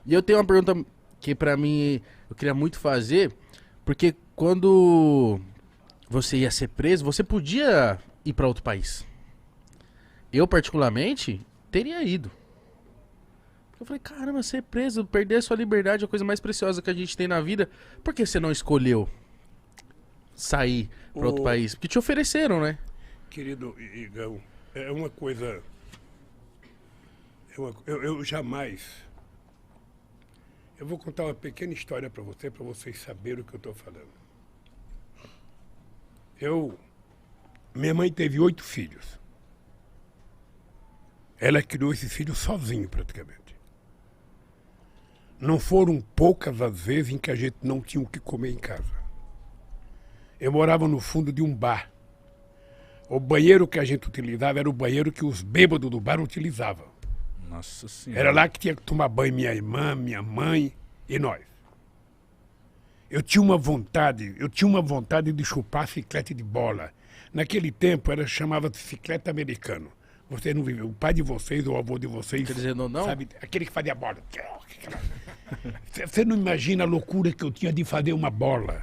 E eu tenho uma pergunta que pra mim eu queria muito fazer, porque quando você ia ser preso, você podia ir pra outro país. Eu, particularmente, teria ido. Eu falei, caramba, ser preso, perder a sua liberdade é a coisa mais preciosa que a gente tem na vida. Por que você não escolheu sair pra outro O país? Porque te ofereceram, né? querido Igão, é uma coisa. Eu jamais. Eu vou contar uma pequena história para vocês saberem o que eu estou falando. Minha mãe teve 8 filhos. Ela criou esses filhos sozinha, praticamente. Não foram poucas as vezes em que a gente não tinha o que comer em casa. Eu morava no fundo de um bar. O banheiro que a gente utilizava era o banheiro que os bêbados do bar utilizavam. Nossa senhora. Era lá que tinha que tomar banho minha irmã, minha mãe e nós. Eu tinha uma vontade de chupar chiclete de bola. Naquele tempo chamava-se chiclete americano. Vocês não vivem, o pai de vocês ou o avô de vocês, Quer dizer, não? sabe, aquele que fazia bola. Você não imagina a loucura que eu tinha de fazer uma bola.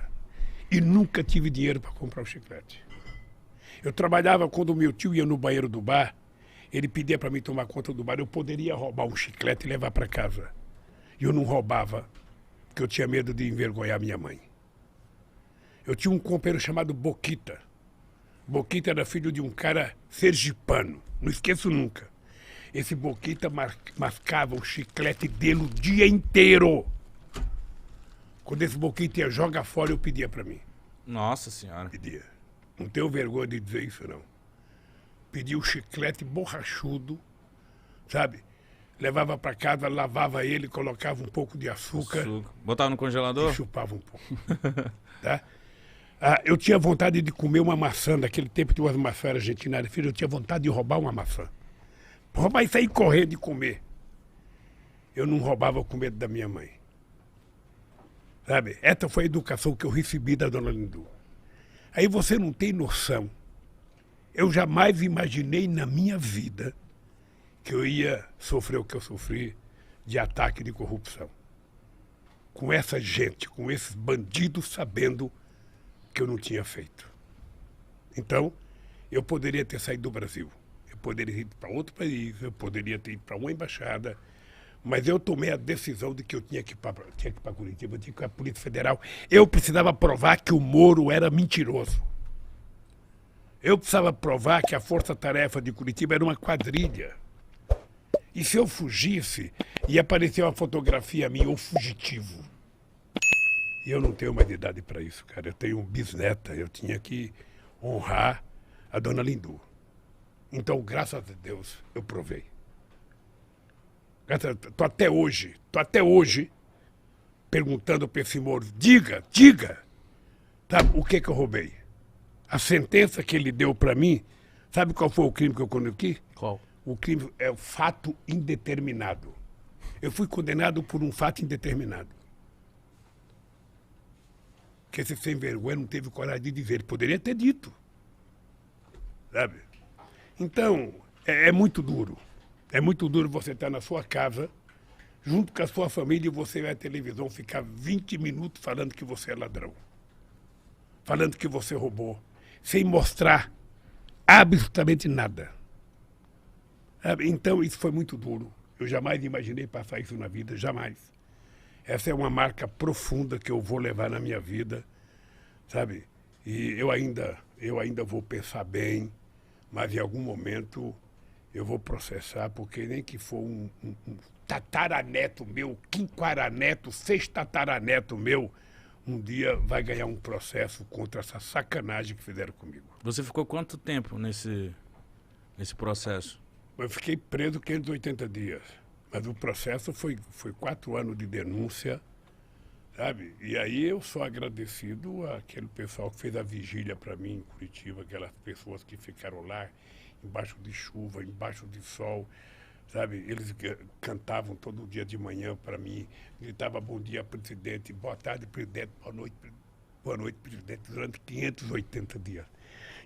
E nunca tive dinheiro para comprar o chiclete. Eu trabalhava quando o meu tio ia no banheiro do bar, ele pedia para mim tomar conta do bar, eu poderia roubar um chiclete e levar para casa. E eu não roubava, porque eu tinha medo de envergonhar minha mãe. Eu tinha um companheiro chamado Boquita. Boquita era filho de um cara sergipano, não esqueço nunca. Esse Boquita mascava o chiclete dele o dia inteiro. Quando esse Boquita ia jogar fora, eu pedia para mim. Nossa senhora. Pedia. Não tenho vergonha de dizer isso, não. Pedia o chiclete borrachudo, sabe? Levava para casa, lavava ele, colocava um pouco de açúcar. Botava no E congelador? chupava um pouco. Tá? Eu tinha vontade de comer uma maçã, naquele tempo tinha umas maçãs argentinas, filho, eu tinha vontade de roubar uma maçã. Roubar e sair correndo e comer. Eu não roubava com medo da minha mãe. Sabe? Essa foi a educação que eu recebi da dona Lindu. Aí você não tem noção. Eu jamais imaginei na minha vida que eu ia sofrer o que eu sofri de ataque de corrupção. Com essa gente, com esses bandidos sabendo que eu não tinha feito. Então, eu poderia ter saído do Brasil. Eu poderia ter ido para outro país, eu poderia ter ido para uma embaixada, mas eu tomei a decisão de que eu tinha que ir para Curitiba, eu tinha que ir para a Polícia Federal. Eu precisava provar que o Moro era mentiroso. Eu precisava provar que a Força-Tarefa de Curitiba era uma quadrilha. E se eu fugisse, ia aparecer uma fotografia minha, ou fugitivo. E eu não tenho mais idade para isso, cara. Eu tenho um bisneta, eu tinha que honrar a dona Lindu. Então, graças a Deus, eu provei. Tô até hoje, perguntando para esse Moro, diga, tá, o que eu roubei? A sentença que ele deu para mim, sabe qual foi o crime que eu cometi? Qual? O crime é o fato indeterminado. Eu fui condenado por um fato indeterminado. Que esse sem vergonha não teve coragem de dizer. Ele poderia ter dito. Sabe? Então, é muito duro. É muito duro você estar na sua casa, junto com a sua família, e você vai à televisão ficar 20 minutos falando que você é ladrão. Falando que você roubou. Sem mostrar absolutamente nada. Sabe? Então, isso foi muito duro. Eu jamais imaginei passar isso na vida, jamais. Essa é uma marca profunda que eu vou levar na minha vida, sabe? E eu ainda vou pensar bem, mas em algum momento eu vou processar, porque nem que for um tataraneto meu, quinquaraneto, sextataraneto meu, um dia vai ganhar um processo contra essa sacanagem que fizeram comigo. Você ficou quanto tempo nesse processo? Eu fiquei preso 580 dias. Mas o processo foi 4 anos de denúncia, sabe? E aí eu sou agradecido àquele pessoal que fez a vigília para mim em Curitiba, aquelas pessoas que ficaram lá, embaixo de chuva, embaixo de sol, sabe? Eles cantavam todo dia de manhã para mim, gritavam bom dia, presidente, boa tarde, presidente, boa noite, presidente, durante 580 dias.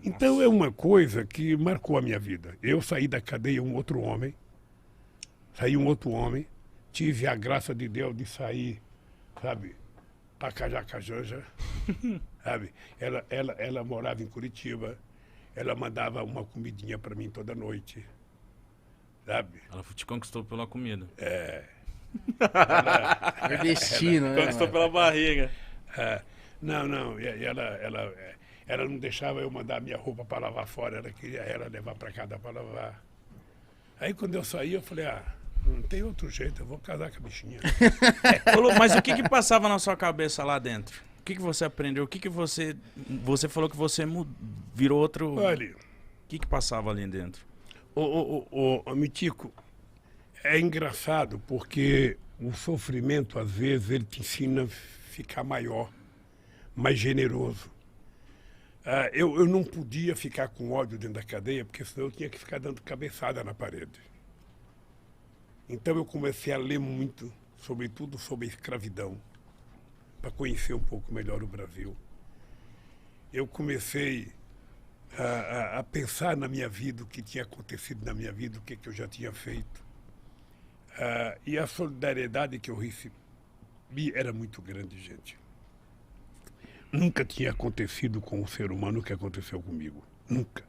Então é uma coisa que marcou a minha vida. Eu saí da cadeia um outro homem, tive a graça de Deus de sair, sabe, para casar com a Janja, sabe? Ela morava em Curitiba, ela mandava uma comidinha para mim toda noite, sabe? Ela te conquistou pela comida. É, É destino, né? Conquistou mano? pela barriga. não, ela não deixava eu mandar minha roupa para lavar fora, ela queria ela levar para casa para lavar. Aí quando eu saí, eu falei, não tem outro jeito, eu vou casar com a bichinha. Mas o que passava na sua cabeça lá dentro? O que você aprendeu? O que você... Você falou que você virou outro... Olha, O que passava ali dentro? Mitico, é engraçado porque o sofrimento, às vezes, ele te ensina a ficar maior, mais generoso. Eu não podia ficar com ódio dentro da cadeia, porque senão eu tinha que ficar dando cabeçada na parede. Então eu comecei a ler muito, sobretudo sobre a escravidão, para conhecer um pouco melhor o Brasil. Eu comecei a pensar na minha vida, o que tinha acontecido na minha vida, o que eu já tinha feito. E a solidariedade que eu recebi era muito grande, gente. Nunca tinha acontecido com um ser humano o que aconteceu comigo. Nunca.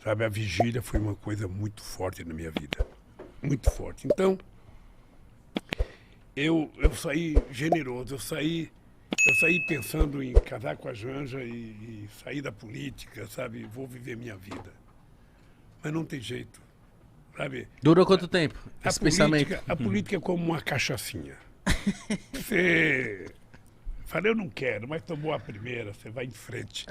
Sabe, a vigília foi uma coisa muito forte na minha vida. Muito forte. Então, eu saí generoso, eu saí pensando em casar com a Janja e sair da política, sabe? Vou viver minha vida. Mas não tem jeito, sabe? Durou quanto tempo esse pensamento? A política é como uma cachaçinha. Você... Falei, eu não quero, mas tomou a primeira, você vai em frente.